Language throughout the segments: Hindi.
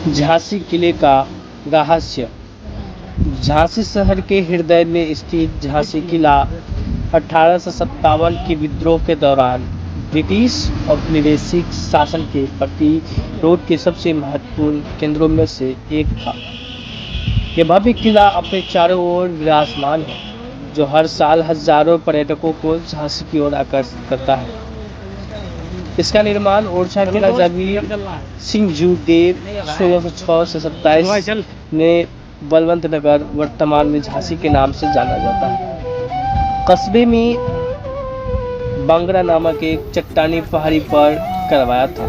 झांसी किले का रहस्य। झांसी शहर के हृदय में स्थित झांसी किला 1857 के विद्रोह के दौरान ब्रिटिश औपनिवेशिक शासन के प्रतिरोध के सबसे महत्वपूर्ण केंद्रों में से एक था। यह भव्य किला अपने चारों ओर विराजमान है, जो हर साल हजारों पर्यटकों को झांसी की ओर आकर्षित करता है। इसका निर्माण ओरछा के राजा वीर सिंह देव 1606 से 27 ने बलवंत नगर वर्तमान में झांसी के नाम से जाना जाता है। कस्बे में बांगड़ा नामक एक चट्टानी पहाड़ी पर करवाया था।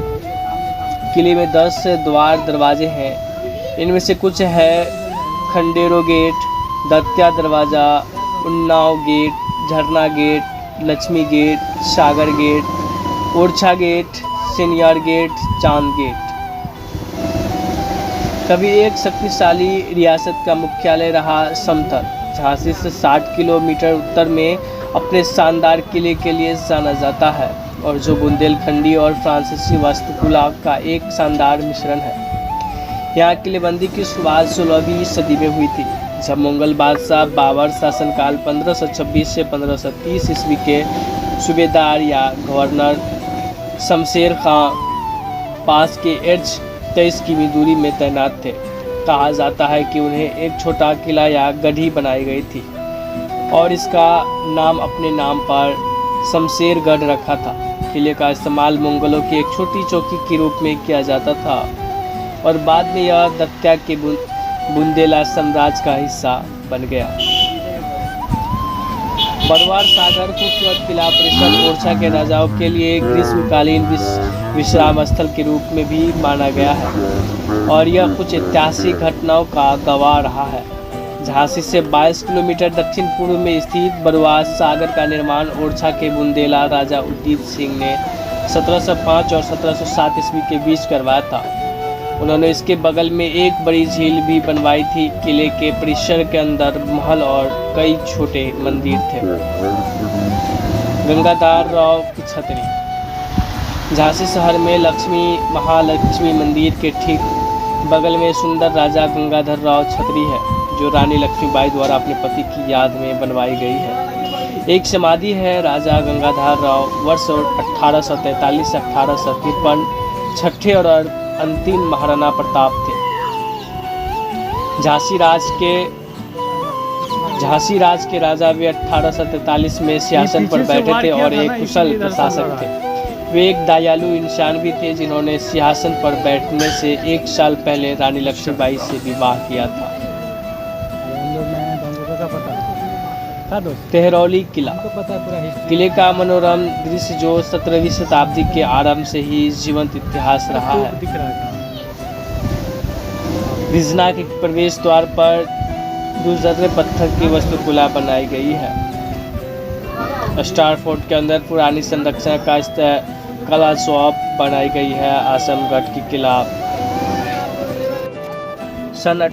किले में 10 द्वार दरवाजे हैं। इनमें से कुछ है खंडेरो गेट, दत्या दरवाजा, Unnao gate, Jharna gate, Laxmi gate, Sagar gate, Orchha gate, Sainyar gate, Chand gate. कभी एक शक्तिशाली रियासत का मुख्यालय रहा समथर झांसी से 60 किलोमीटर उत्तर में अपने शानदार किले के लिए जाना जाता है, और जो बुंदेलखंडी और फ्रांसीसी वास्तुकला का एक शानदार मिश्रण है। यहाँ किलेबंदी की शुरुआत 16वीं सदी में हुई थी, जब मुगल बादशाह बाबर शासनकाल 1526 से 1530 ईस्वी के सूबेदार या गवर्नर शमशेर खां पास के इर्द 23 किमी दूरी में तैनात थे। कहा जाता है कि उन्हें एक छोटा किला या गढ़ी बनाई गई थी और इसका नाम अपने नाम पर शमशेरगढ़ रखा था। किले का इस्तेमाल मुगलों की एक छोटी चौकी के रूप में किया जाता था और बाद में यह दत्या के बुंदेला साम्राज्य का हिस्सा बन गया। बरवार सागर खूबसूरत किला परिसर ओरछा के राजाओं के लिए ग्रीष्मकालीन विश्राम स्थल के रूप में भी माना गया है और यह कुछ ऐतिहासिक घटनाओं का गवाह रहा है। झांसी से 22 किलोमीटर दक्षिण पूर्व में स्थित बरवार सागर का निर्माण ओरछा के बुंदेला राजा उदित सिंह ने 1705 और 1707 ईस्वी के बीच करवाया था। उन्होंने इसके बगल में एक बड़ी झील भी बनवाई थी। किले के परिसर के अंदर महल और कई छोटे मंदिर थे। गंगाधर राव की छतरी। झांसी शहर में लक्ष्मी महालक्ष्मी मंदिर के ठीक बगल में सुंदर राजा गंगाधर राव छतरी है, जो रानी लक्ष्मीबाई द्वारा अपने पति की याद में बनवाई गई है। एक समाधि है राजा गंगाधर राव वर्ष 1843 से 1853 छठे और अंतिम महाराणा प्रताप थे। झांसी राज के राजा भी 1843 में सिंहासन पर बैठे थे और एक कुशल प्रशासक थे। वे एक दयालु इंसान भी थे, जिन्होंने सिंहासन पर बैठने से 1 साल पहले रानी लक्ष्मीबाई से विवाह किया था। तेहरौली किला। किले का मनोरम दृश्य जो 17वीं शताब्दी के आरंभ से ही जीवंत इतिहास रहा है। रिजना के प्रवेश द्वार पर दुर्जर पत्थर की वास्तुकला बनाई गई है। स्टार फोर्ट के अंदर पुरानी संरचना का कला शॉप बनाई गई है। आसमगढ़ की किला सन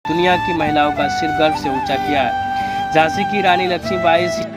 दुनिया की महिलाओं का सिर गर्व से ऊंचा किया है। झांसी की रानी लक्ष्मीबाई